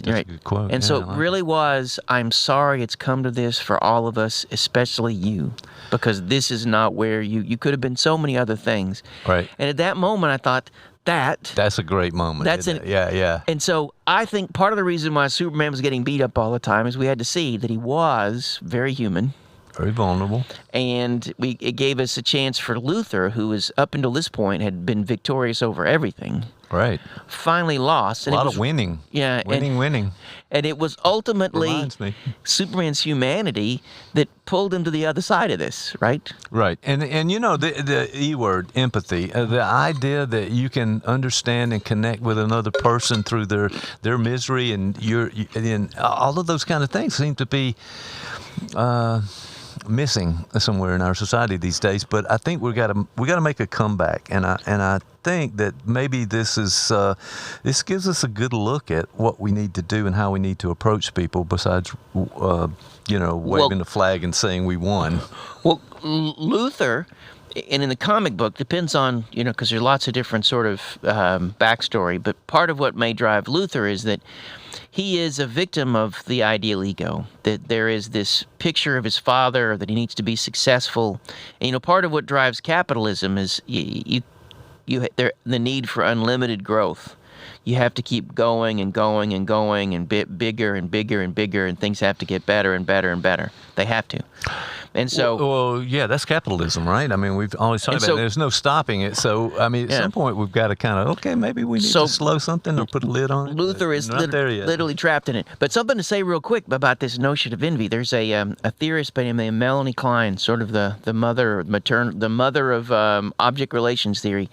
That's a good quote. And Yeah, so I it like really was, I'm sorry it's come to this for all of us, especially you, because this is not where you could have been so many other things. Right. And at that moment, I thought, That's a great moment. That's isn't it? Yeah. And so I think part of the reason why Superman was getting beat up all the time is we had to see that he was very human. Very vulnerable. And it gave us a chance for Luthor, who was up until this point had been victorious over everything, Right. finally lost. And A lot it was, of winning. Yeah. Winning. And it was ultimately Reminds me. Superman's humanity that pulled him to the other side of this, right? Right. And you know, the E word, empathy, the idea that you can understand and connect with another person through their misery and all of those kind of things seem to be missing somewhere in our society these days. But I think we got to make a comeback, and I think that maybe this gives us a good look at what we need to do and how we need to approach people besides waving the flag and saying we won. Well, Luthor, and in the comic book, depends on, because there's lots of different sort of backstory, but part of what may drive Luthor is that he is a victim of the ideal ego, that there is this picture of his father, that he needs to be successful. And, part of what drives capitalism is the need for unlimited growth. You have to keep going and going and going and bigger and bigger and bigger, and things have to get better and better and better. They have to. And so, well, yeah, that's capitalism, right? I mean, we've always talked about it. There's no stopping it. So, I mean, at some point, we've got to kind of, maybe we need to slow something or put a lid on it. Luthor is literally trapped in it. But something to say real quick about this notion of envy. There's a theorist by the name of Melanie Klein, sort of the mother of object relations theory,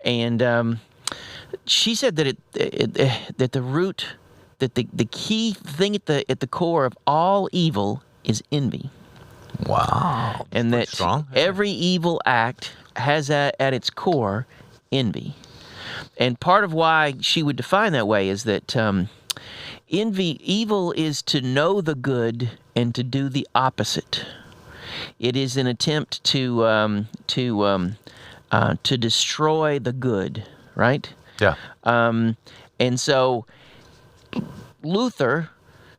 and she said that that the key thing at the core of all evil is envy. Wow. And that strong. Every evil act has at its core envy. And part of why she would define that way is that evil is to know the good and to do the opposite. It is an attempt to destroy the good, right? Yeah. And so Luthor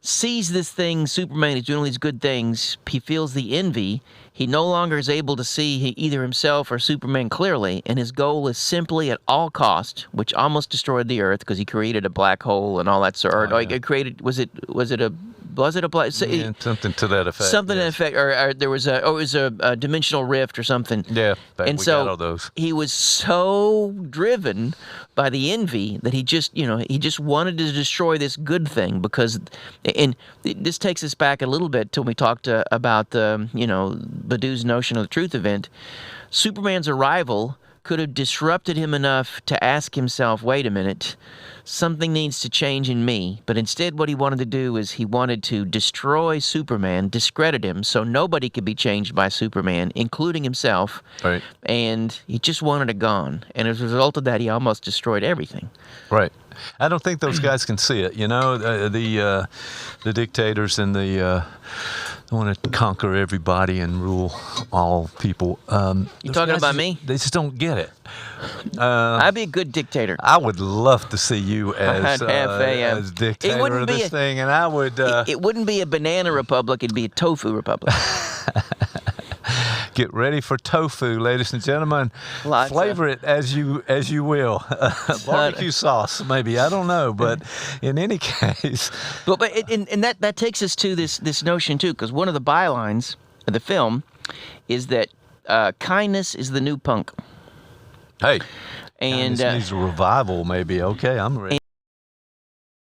sees this thing, Superman is doing all these good things. He feels the envy. He no longer is able to see either himself or Superman clearly, and his goal is simply at all cost, which almost destroyed the Earth because he created a black hole and all that sort. He created was it a black? Something to that effect. Something to that effect, or there was it was a dimensional rift or something. Yeah, and we so got all those. He was so driven by the envy that he just wanted to destroy this good thing because, and this takes us back a little bit till we talked about Badu's notion of the truth event. Superman's arrival could have disrupted him enough to ask himself, wait a minute, something needs to change in me. But instead what he wanted to do is he wanted to destroy Superman, discredit him, so nobody could be changed by Superman, including himself. Right. And he just wanted it gone. And as a result of that, he almost destroyed everything. Right. I don't think those guys can see it. The dictators and the want to conquer everybody and rule all people. You talking about me? They just don't get it. I'd be a good dictator. I would love to see you as dictator of this thing, and I would. It wouldn't be a banana republic; it'd be a tofu republic. Get ready for tofu, ladies and gentlemen. Flavor it as you will. Barbecue sauce, maybe, I don't know, but in any case. But that takes us to this notion too, because one of the bylines of the film is that kindness is the new punk. Hey, and this needs a revival, maybe. Okay, I'm ready.